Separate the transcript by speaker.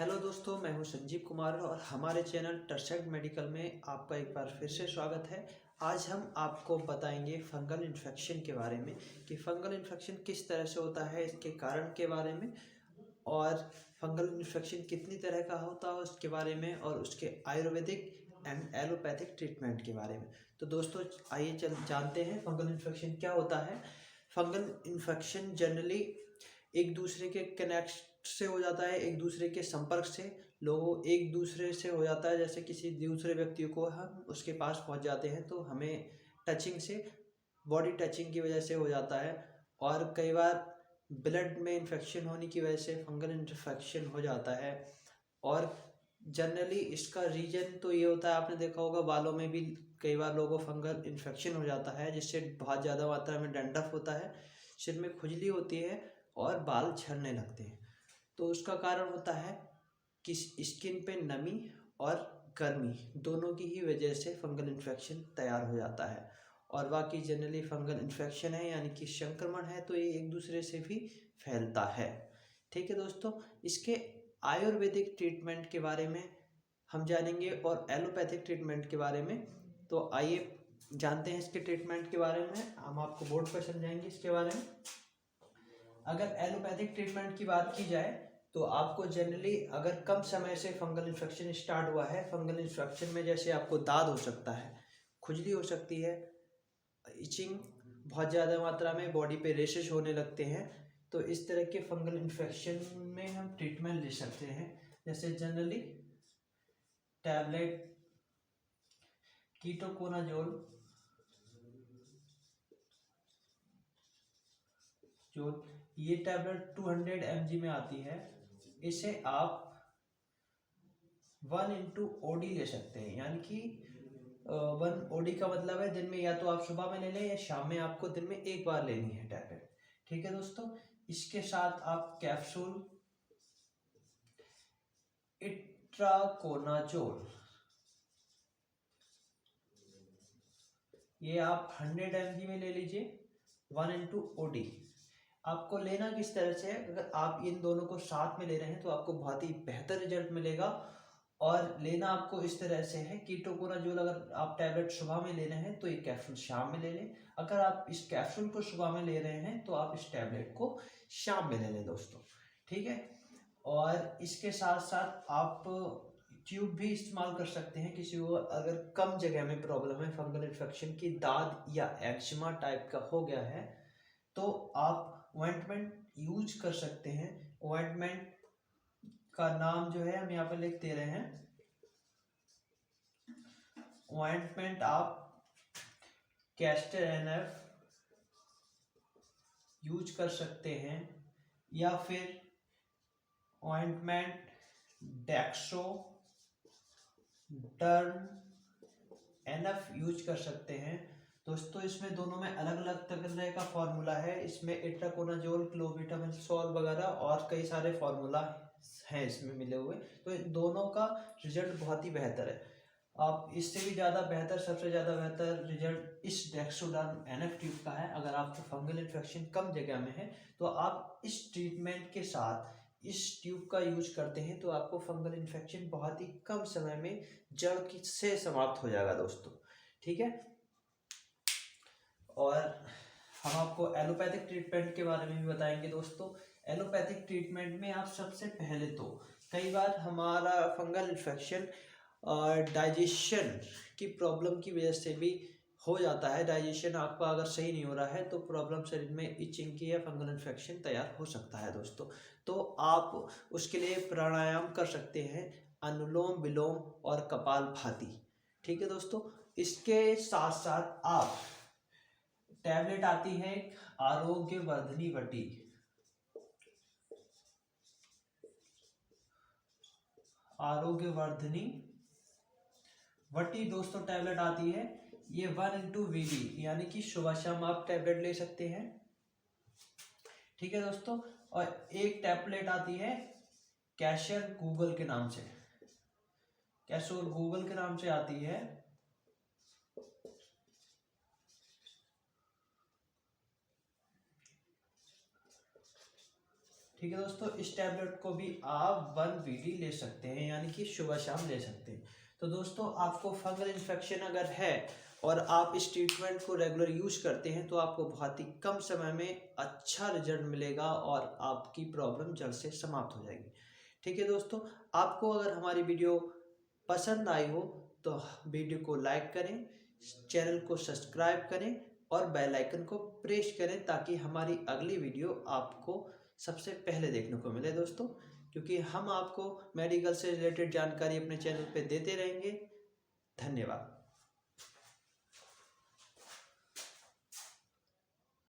Speaker 1: Hello दोस्तों, मैं हूं संजीव कुमार और हमारे चैनल टर्सेट मेडिकल में आपका एक बार फिर से स्वागत है। आज हम आपको बताएंगे फंगल इन्फेक्शन के बारे में कि फंगल इन्फेक्शन किस तरह से होता है, इसके कारण के बारे में और फंगल इन्फेक्शन कितनी तरह का होता है उसके बारे में और उसके आयुर्वेदिक एंड एलोपैथिक ट्रीटमेंट के बारे में। तो दोस्तों आइए जानते हैं फंगल इन्फेक्शन क्या होता है। फंगल इन्फेक्शन जनरली एक दूसरे के कनेक्ट से हो जाता है, एक दूसरे के संपर्क से लोगों एक दूसरे से हो जाता है। जैसे किसी दूसरे व्यक्ति को हम उसके पास पहुंच जाते हैं तो हमें टचिंग से, बॉडी टचिंग की वजह से हो जाता है। और कई बार ब्लड में इन्फेक्शन होने की वजह से फंगल इन्फेक्शन हो जाता है। और जनरली इसका रीजन तो ये होता है, आपने देखा होगा बालों में भी कई बार लोगों को फंगल इन्फेक्शन हो जाता है जिससे बहुत ज़्यादा मात्रा में डंडफ होता है, सिर में खुजली होती है और बाल झड़ने लगते हैं। तो उसका कारण होता है कि स्किन पे नमी और गर्मी दोनों की ही वजह से फंगल इन्फेक्शन तैयार हो जाता है। और बाकी जनरली फंगल इन्फेक्शन है यानी कि संक्रमण है तो ये एक दूसरे से भी फैलता है। ठीक है दोस्तों, इसके आयुर्वेदिक ट्रीटमेंट के बारे में हम जानेंगे और एलोपैथिक ट्रीटमेंट के बारे में। तो आइए जानते हैं इसके ट्रीटमेंट के बारे में। हम आपको बोर्ड पर समझाएंगे इसके बारे में। अगर एलोपैथिक ट्रीटमेंट की बात की जाए तो आपको जनरली अगर कम समय से फंगल इन्फेक्शन स्टार्ट हुआ है, फंगल इन्फेक्शन में जैसे आपको दाद हो सकता है, खुजली हो सकती है, इचिंग बहुत ज़्यादा मात्रा में, बॉडी पे रेशेस होने लगते हैं, तो इस तरह के फंगल इन्फेक्शन में हम ट्रीटमेंट ले सकते हैं। जैसे जनरली टैबलेट कीटोकोनाजोल जो ये टैबलेट 200 mg में आती है, इसे आप 1 into OD ले सकते हैं। यानी कि 1 OD का मतलब है दिन में या तो आप सुबह में ले लें या शाम में आपको दिन में एक बार लेनी है टैबलेट। ठीक है दोस्तों, इसके साथ आप कैप्सूल इट्राकोनाजोल ये आप 100 mg में ले लीजिए, 1 into OD। आपको लेना किस तरह से है, अगर आप इन दोनों को साथ में ले रहे हैं तो आपको बहुत ही बेहतर रिजल्ट मिलेगा। और लेना आपको इस तरह से है, कीटोकोनाजोल अगर आप टैबलेट सुबह में ले रहे हैं तो ये कैप्सूल शाम में ले लें। अगर आप इस कैप्सूल को सुबह में ले रहे हैं तो आप इस टैबलेट को शाम में ले लें दोस्तों। ठीक है, और इसके साथ साथ आप ट्यूब भी इस्तेमाल कर सकते हैं। किसी को अगर कम जगह में प्रॉब्लम है, फंगल इन्फेक्शन की दाद या एक्जिमा टाइप का हो गया है, तो आप ऑइंटमेंट यूज कर सकते हैं। ऑइंटमेंट का नाम जो है हम यहाँ पर लिख दे रहे हैं। ऑइंटमेंट आप कैस्टर एनएफ यूज कर सकते हैं या फिर ऑइंटमेंट डेक्सो डर्म एनएफ यूज कर सकते हैं। दोस्तों इसमें दोनों में अलग अलग तरह का फॉर्मूला है। इसमें इट्राकोनाजोल, क्लोबेटामोल वगैरह और कई सारे फॉर्मूला हैं इसमें मिले हुए, तो दोनों का रिजल्ट बहुत ही बेहतर है। आप इससे भी ज़्यादा बेहतर, सबसे ज़्यादा बेहतर रिजल्ट इस डेक्सोडार्म एनएफ ट्यूब का है। अगर आपको फंगल इन्फेक्शन कम जगह में है तो आप इस ट्रीटमेंट के साथ इस ट्यूब का यूज करते हैं तो आपको फंगल इन्फेक्शन बहुत ही कम समय में जड़ की से समाप्त हो जाएगा दोस्तों। ठीक है, और हम आपको एलोपैथिक ट्रीटमेंट के बारे में भी बताएंगे दोस्तों। एलोपैथिक ट्रीटमेंट में आप सबसे पहले तो कई बार हमारा फंगल इन्फेक्शन डाइजेशन की प्रॉब्लम की वजह से भी हो जाता है। डाइजेशन आपका अगर सही नहीं हो रहा है तो प्रॉब्लम शरीर में इचिंग की या फंगल इन्फेक्शन तैयार हो सकता है दोस्तों। तो आप उसके लिए प्राणायाम कर सकते हैं, अनुलोम विलोम और कपालभाति। ठीक है दोस्तों, इसके साथ साथ आप टैबलेट आती है आरोग्य वर्धनी वटी, आरोग्य वर्धनी वटी दोस्तों टैबलेट आती है। ये 1 into VD यानी कि सुबह शाम आप टैबलेट ले सकते हैं। ठीक है दोस्तों, और एक टैबलेट आती है कैशर गूगल के नाम से, कैशोर गूगल के नाम से आती है। ठीक है दोस्तों, इस टैबलेट को भी आप 1 VD ले सकते हैं, यानी कि सुबह शाम ले सकते हैं। तो दोस्तों, आपको फंगल इन्फेक्शन अगर है और आप इस ट्रीटमेंट को रेगुलर यूज़ करते हैं तो आपको बहुत ही कम समय में अच्छा रिजल्ट मिलेगा और आपकी प्रॉब्लम जल्द से समाप्त हो जाएगी। ठीक है दोस्तों, आपको अगर हमारी वीडियो पसंद आई हो तो वीडियो को लाइक करें, चैनल को सब्सक्राइब करें और बेल आइकन को प्रेस करें ताकि हमारी अगली वीडियो आपको सबसे पहले देखने को मिले दोस्तों, क्योंकि हम आपको मेडिकल से रिलेटेड जानकारी अपने चैनल पे देते रहेंगे। धन्यवाद।